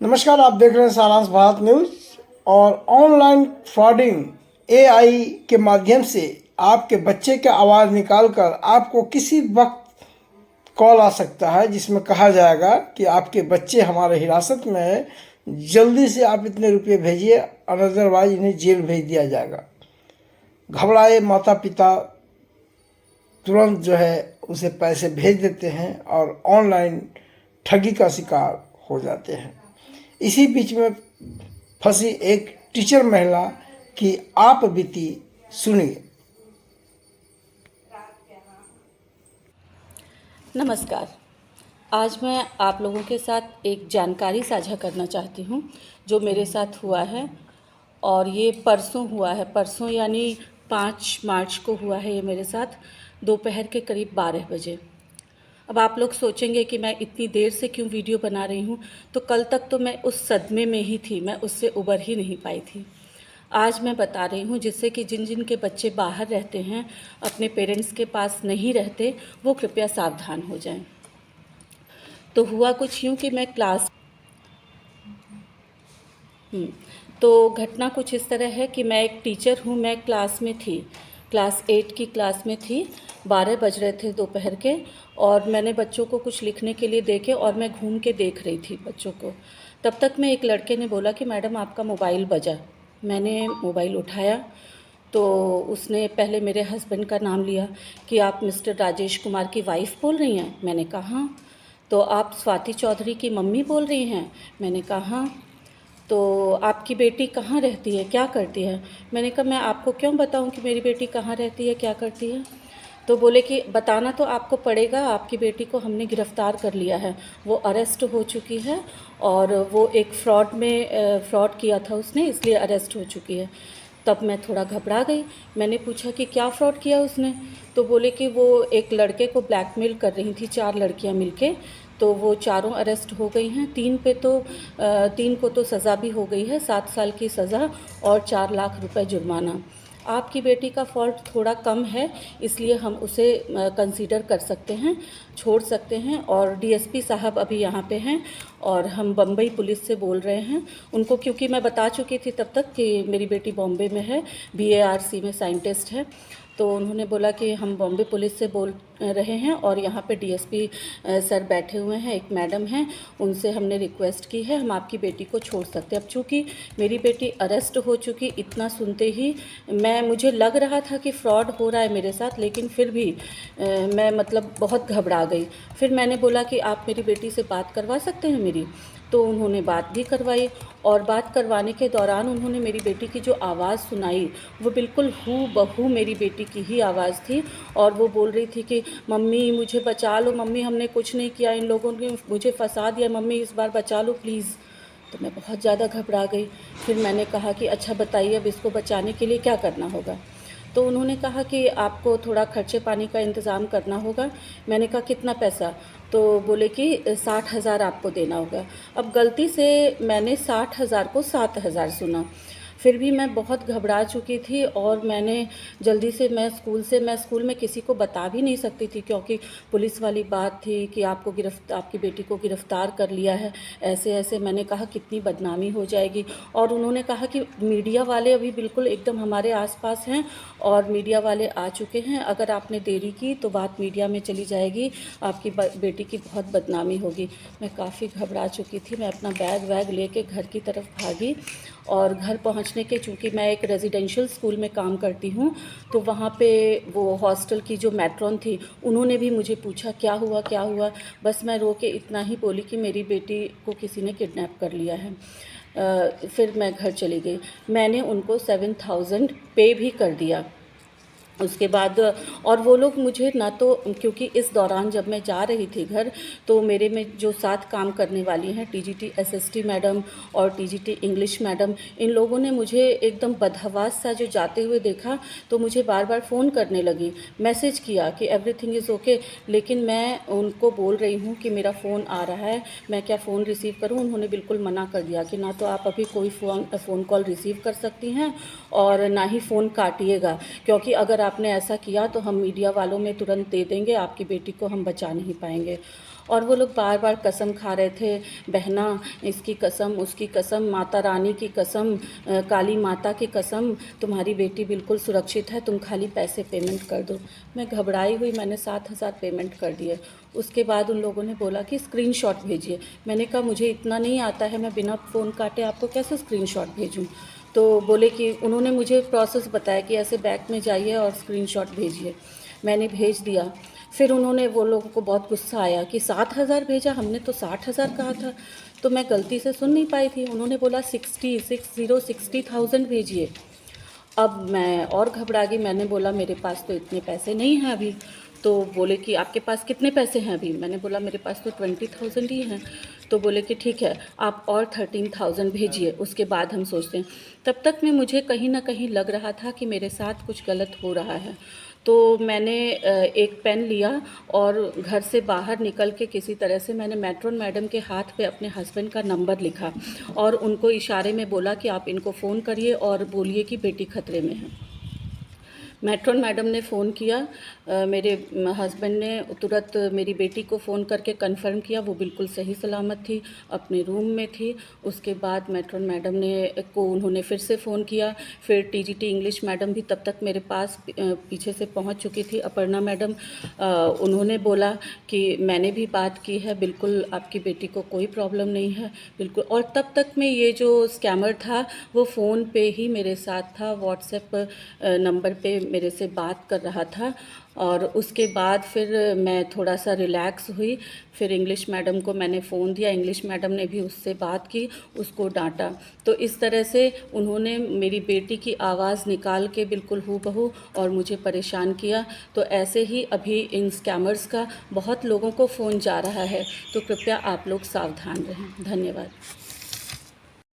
नमस्कार, आप देख रहे हैं सारांश भारत न्यूज़। और ऑनलाइन फ्रॉडिंग एआई के माध्यम से आपके बच्चे की आवाज़ निकालकर आपको किसी वक्त कॉल आ सकता है, जिसमें कहा जाएगा कि आपके बच्चे हमारे हिरासत में है, जल्दी से आप इतने रुपये भेजिए, अदरवाइज इन्हें जेल भेज दिया जाएगा। घबराए माता पिता तुरंत उसे पैसे भेज देते हैं और ऑनलाइन ठगी का शिकार हो जाते हैं। इसी बीच में फंसी एक टीचर महिला की आप बीती सुनिए। नमस्कार। आज मैं आप लोगों के साथ एक जानकारी साझा करना चाहती हूँ जो मेरे साथ हुआ है, और ये परसों हुआ है। परसों यानी 5 मार्च को हुआ है ये मेरे साथ, दोपहर के करीब 12 बजे। अब आप लोग सोचेंगे कि मैं इतनी देर से क्यों वीडियो बना रही हूँ, तो कल तक तो मैं उस सदमे में ही थी, मैं उससे उबर ही नहीं पाई थी। आज मैं बता रही हूँ, जिससे कि जिन जिन के बच्चे बाहर रहते हैं, अपने पेरेंट्स के पास नहीं रहते, वो कृपया सावधान हो जाएं। तो हुआ कुछ यूँ कि मैं तो घटना कुछ इस तरह है कि मैं एक टीचर हूँ, मैं क्लास में थी, क्लास 8 की क्लास में थी। 12 बज रहे थे दोपहर के, और मैंने बच्चों को कुछ लिखने के लिए देके, और मैं घूम के देख रही थी बच्चों को। तब तक में एक लड़के ने बोला कि मैडम आपका मोबाइल बजा। मैंने मोबाइल उठाया तो उसने पहले मेरे हस्बैंड का नाम लिया कि आप मिस्टर राजेश कुमार की वाइफ़ बोल रही हैं। मैंने कहा हाँ। तो आप स्वाति चौधरी की मम्मी बोल रही हैं। मैंने कहा हाँ। तो आपकी बेटी कहाँ रहती है, क्या करती है? मैंने कहा मैं आपको क्यों बताऊं कि मेरी बेटी कहाँ रहती है, क्या करती है? तो बोले कि बताना तो आपको पड़ेगा, आपकी बेटी को हमने गिरफ़्तार कर लिया है, वो अरेस्ट हो चुकी है, और वो एक फ्रॉड किया था उसने, इसलिए अरेस्ट हो चुकी है। तब मैं थोड़ा घबरा गई। मैंने पूछा कि क्या फ़्रॉड किया उसने? तो बोले कि वो एक लड़के को ब्लैकमेल कर रही थी, 4 लड़कियां मिलके। तो वो चारों अरेस्ट हो गई हैं। 3 को तो सज़ा भी हो गई है, 7 साल की सज़ा और 4 लाख रुपए जुर्माना। आपकी बेटी का फ़ॉल्ट थोड़ा कम है, इसलिए हम उसे कंसीडर कर सकते हैं, छोड़ सकते हैं। और डीएसपी साहब अभी यहाँ पे हैं, और हम बम्बई पुलिस से बोल रहे हैं उनको, क्योंकि मैं बता चुकी थी तब तक कि मेरी बेटी बॉम्बे में है, बीएआरसी में साइंटिस्ट है। तो उन्होंने बोला कि हम बॉम्बे पुलिस से बोल रहे हैं, और यहाँ पे डीएसपी सर बैठे हुए हैं, एक मैडम हैं, उनसे हमने रिक्वेस्ट की है, हम आपकी बेटी को छोड़ सकते हैं। अब चूँकि मेरी बेटी अरेस्ट हो चुकी, इतना सुनते ही मुझे लग रहा था कि फ़्रॉड हो रहा है मेरे साथ, लेकिन फिर भी मैं बहुत घबरा गई। फिर मैंने बोला कि आप मेरी बेटी से बात करवा सकते हैं मेरी? तो उन्होंने बात भी करवाई, और बात करवाने के दौरान उन्होंने मेरी बेटी की जो आवाज़ सुनाई, वो बिल्कुल हूबहू मेरी बेटी की ही आवाज़ थी। और वो बोल रही थी कि मम्मी मुझे बचा लो, मम्मी हमने कुछ नहीं किया, इन लोगों ने मुझे फंसा दिया, मम्मी इस बार बचा लो प्लीज़। तो मैं बहुत ज़्यादा घबरा गई। फिर मैंने कहा कि अच्छा बताइए, अब इसको बचाने के लिए क्या करना होगा? तो उन्होंने कहा कि आपको थोड़ा खर्चे पानी का इंतज़ाम करना होगा। मैंने कहा कितना पैसा? तो बोले कि 60,000 आपको देना होगा। अब गलती से मैंने 60,000 को 7,000 सुना। फिर भी मैं बहुत घबरा चुकी थी, और मैंने जल्दी से मैं स्कूल में किसी को बता भी नहीं सकती थी, क्योंकि पुलिस वाली बात थी कि आपकी बेटी को गिरफ़्तार कर लिया है, ऐसे-ऐसे। मैंने कहा कितनी बदनामी हो जाएगी। और उन्होंने कहा कि मीडिया वाले अभी बिल्कुल एकदम हमारे आस-पास हैं, और मीडिया वाले आ चुके हैं, अगर आपने देरी की तो बात मीडिया में चली जाएगी, आपकी बेटी की बहुत बदनामी होगी। मैं काफ़ी घबरा चुकी थी। मैं अपना बैग वैग लेके घर की तरफ भागी, और घर पहुंचने के, चूँकि मैं एक रेजिडेंशियल स्कूल में काम करती हूँ, तो वहाँ पे वो हॉस्टल की जो मैट्रॉन थी, उन्होंने भी मुझे पूछा क्या हुआ क्या हुआ? बस मैं रो के इतना ही बोली कि मेरी बेटी को किसी ने किडनैप कर लिया है। फिर मैं घर चली गई। मैंने उनको 7,000 पे भी कर दिया। उसके बाद, और वो लोग मुझे ना तो, क्योंकि इस दौरान जब मैं जा रही थी घर, तो मेरे में जो साथ काम करने वाली हैं, टीजीटी एसएसटी मैडम और टीजीटी इंग्लिश मैडम, इन लोगों ने मुझे एकदम बदहवास सा जो जाते हुए देखा, तो मुझे बार बार फ़ोन करने लगी, मैसेज किया कि एवरीथिंग इज़ ओके। लेकिन मैं उनको बोल रही हूँ कि मेरा फ़ोन आ रहा है, मैं क्या फ़ोन रिसीव करूँ? उन्होंने बिल्कुल मना कर दिया कि ना तो आप अभी कोई फ़ोन कॉल रिसीव कर सकती हैं, और ना ही फ़ोन काटिएगा, क्योंकि अगर आपने ऐसा किया तो हम मीडिया वालों में तुरंत दे देंगे, आपकी बेटी को हम बचा नहीं पाएंगे। और वो लोग बार बार कसम खा रहे थे, बहना इसकी कसम, उसकी कसम, माता रानी की कसम, काली माता की कसम, तुम्हारी बेटी बिल्कुल सुरक्षित है, तुम खाली पैसे पेमेंट कर दो। मैं घबराई हुई, मैंने 7,000 पेमेंट कर दिए। उसके बाद उन लोगों ने बोला कि स्क्रीनशॉट भेजिए। मैंने कहा मुझे इतना नहीं आता है, मैं बिना फ़ोन काटे आपको कैसे स्क्रीनशॉट भेजूं। तो बोले कि उन्होंने मुझे प्रोसेस बताया कि ऐसे बैंक में जाइए और स्क्रीनशॉट भेजिए। मैंने भेज दिया। फिर उन्होंने, वो लोगों को बहुत गुस्सा आया कि 7,000 भेजा, हमने तो 60,000 कहा था। तो मैं गलती से सुन नहीं पाई थी। उन्होंने बोला 60,000 भेजिए। अब मैं और घबरा गई। मैंने बोला मेरे पास तो इतने पैसे नहीं हैं अभी। तो बोले कि आपके पास कितने पैसे हैं अभी? मैंने बोला मेरे पास तो 20,000 ही हैं। तो बोले कि ठीक है, आप और 13,000 भेजिए, उसके बाद हम सोचते हैं। तब तक में मुझे कहीं ना कहीं लग रहा था कि मेरे साथ कुछ गलत हो रहा है। तो मैंने एक पेन लिया और घर से बाहर निकल के किसी तरह से मैंने मैट्रॉन मैडम के हाथ पे अपने हस्बैंड का नंबर लिखा और उनको इशारे में बोला कि आप इनको फ़ोन करिए और बोलिए कि बेटी खतरे में है। मैट्रॉन मैडम ने फ़ोन किया। मेरे हस्बैंड ने तुरंत मेरी बेटी को फ़ोन करके कंफर्म किया, वो बिल्कुल सही सलामत थी, अपने रूम में थी। उसके बाद मैट्रॉन मैडम को उन्होंने फिर से फ़ोन किया। फिर टीजीटी इंग्लिश मैडम भी तब तक मेरे पास पीछे से पहुंच चुकी थी, अपर्णा मैडम। उन्होंने बोला कि मैंने भी बात की है, बिल्कुल आपकी बेटी को कोई प्रॉब्लम नहीं है, बिल्कुल। और तब तक में ये जो स्कैमर था वो फ़ोन पे ही मेरे साथ था, व्हाट्सएप नंबर पे मेरे से बात कर रहा था। और उसके बाद फिर मैं थोड़ा सा रिलैक्स हुई। फिर इंग्लिश मैडम को मैंने फ़ोन दिया, इंग्लिश मैडम ने भी उससे बात की, उसको डांटा। तो इस तरह से उन्होंने मेरी बेटी की आवाज़ निकाल के बिल्कुल हूबहू और मुझे परेशान किया। तो ऐसे ही अभी इन स्कैमर्स का बहुत लोगों को फ़ोन जा रहा है, तो कृपया आप लोग सावधान रहें। धन्यवाद।